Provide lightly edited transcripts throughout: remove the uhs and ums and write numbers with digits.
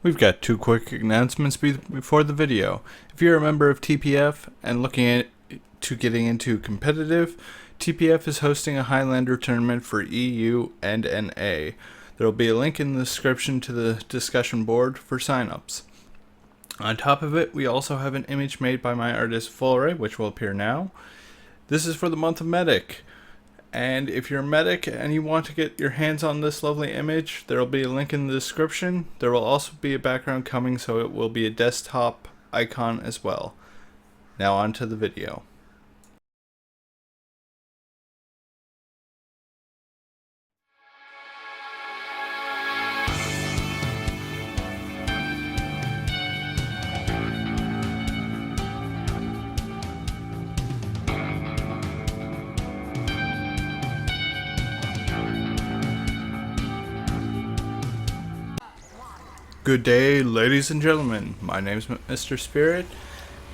We've got two quick announcements before the video. If you're a member of TPF and looking to getting into competitive, TPF is hosting a Highlander tournament for EU and NA. There will be a link in the description to the discussion board for signups. On top of it, we also have an image made by my artist Fulray, which will appear now. This is for the month of Medic. And if you're a medic and you want to get your hands on this lovely image, there will be a link in the description. There will also be a background coming, so it will be a desktop icon as well. Now on to the video. Good day, ladies and gentlemen. My name's MrSpirit,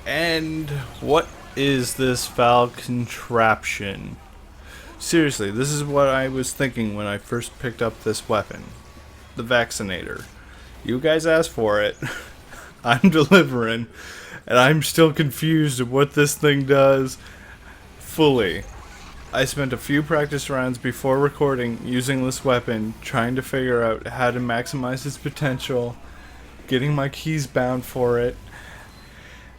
and what is this foul contraption? Seriously, this is what I was thinking when I first picked up this weapon. The vaccinator. You guys asked for it. I'm delivering, and I'm still confused of what this thing does fully. I spent a few practice rounds before recording using this weapon, trying to figure out how to maximize its potential, getting my keys bound for it,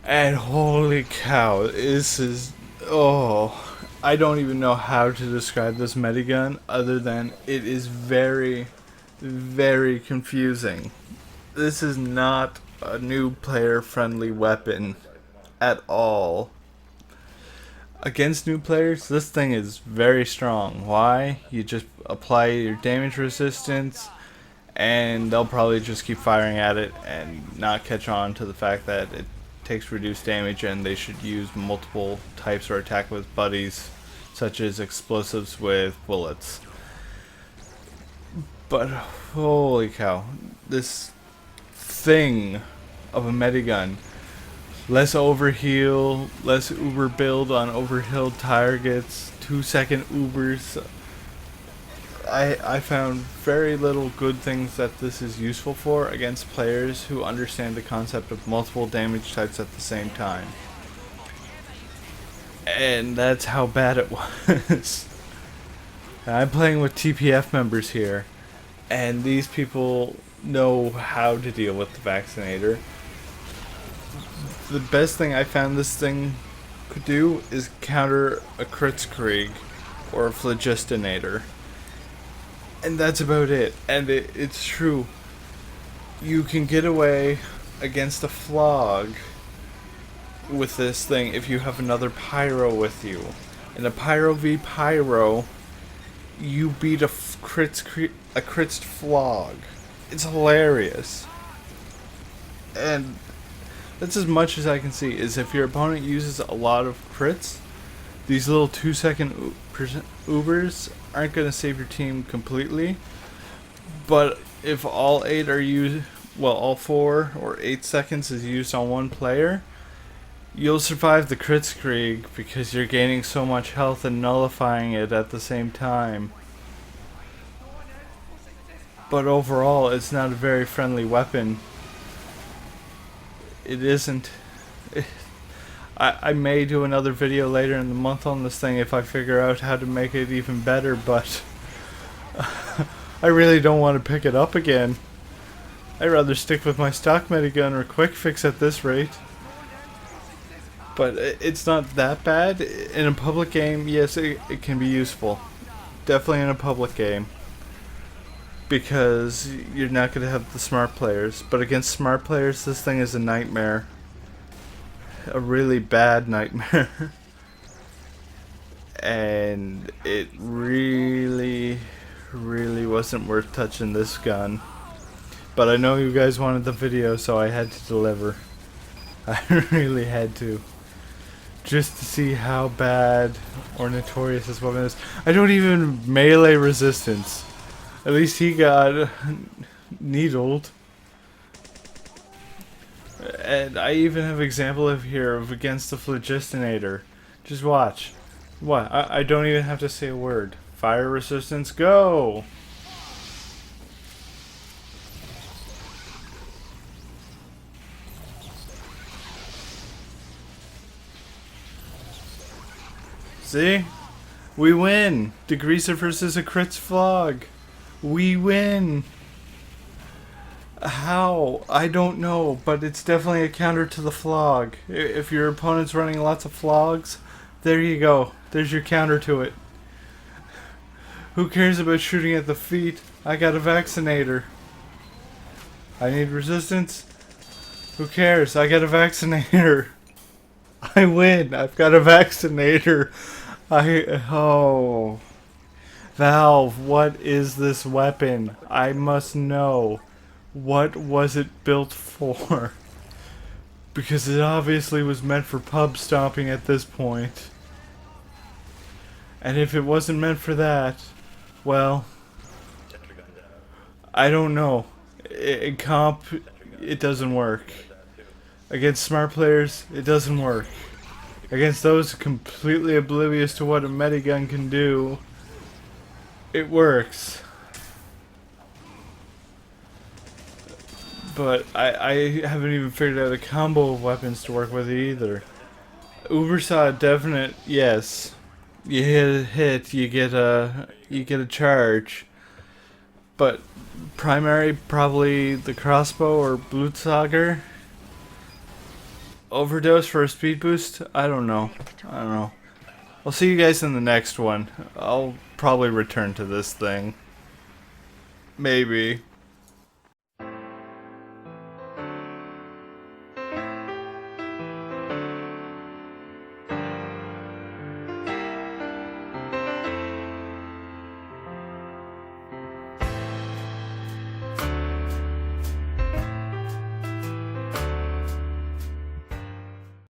and holy cow, this is, I don't even know how to describe this Medigun other than it is very, very confusing. This is not a new player friendly weapon at all. Against new players, this thing is very strong. Why? You just apply your damage resistance and they'll probably just keep firing at it and not catch on to the fact that it takes reduced damage, and they should use multiple types or attack with buddies, such as explosives with bullets. But holy cow, this thing of a Medigun. Less overheal, less uber build on overhealed targets, 2-second ubers. I found very little good things that this is useful for against players who understand the concept of multiple damage types at the same time. And that's how bad it was. I'm playing with TPF members here, and these people know how to deal with the vaccinator. The best thing I found this thing could do is counter a Kritzkrieg or a Phlogistinator. And that's about it. And it's true. You can get away against a Flog with this thing if you have another Pyro with you. In a Pyro v Pyro, you beat a Kritzed Flog. It's hilarious. And that's as much as I can see, is if your opponent uses a lot of crits, these little 2-second ubers aren't going to save your team completely. But if all 8 are used, well, all 4 or 8 seconds is used on one player, you'll survive the Kritzkrieg because you're gaining so much health and nullifying it at the same time. But overall, it's not a very friendly weapon. It isn't. I may do another video later in the month on this thing if I figure out how to make it even better, but I really don't want to pick it up again. I'd rather stick with my stock Medigun or quick fix at this rate. But it's not that bad. In a public game, yes, it can be useful. Definitely in a public game. Because you're not going to have the smart players. But against smart players, this thing is a nightmare. A really bad nightmare. And it really, really wasn't worth touching this gun. But I know you guys wanted the video, so I had to deliver. I really had to. Just to see how bad or notorious this weapon is. I don't even melee resistance. At least he got needled. And I even have an example of here of against the Phlogistinator. Just watch. What? I don't even have to say a word. Fire resistance, go! See? We win! Degreaser versus a Crits Flog. We win! How? I don't know, but it's definitely a counter to the flog. If your opponent's running lots of flogs, there you go. There's your counter to it. Who cares about shooting at the feet? I got a vaccinator. I need resistance? Who cares? I got a vaccinator. I win. I've got a vaccinator. Oh. Valve, what is this weapon? I must know. What was it built for? Because it obviously was meant for pub stomping at this point. And if it wasn't meant for that, well, I don't know. In comp, it doesn't work. Against smart players, it doesn't work. Against those completely oblivious to what a Medigun can do, it works. But I haven't even figured out a combo of weapons to work with either. Uber saw a definite yes. You hit a hit, you get a charge. But primary, probably the crossbow or Blutsager. Overdose for a speed boost? I don't know. I'll see you guys in the next one. I'll probably return to this thing. Maybe.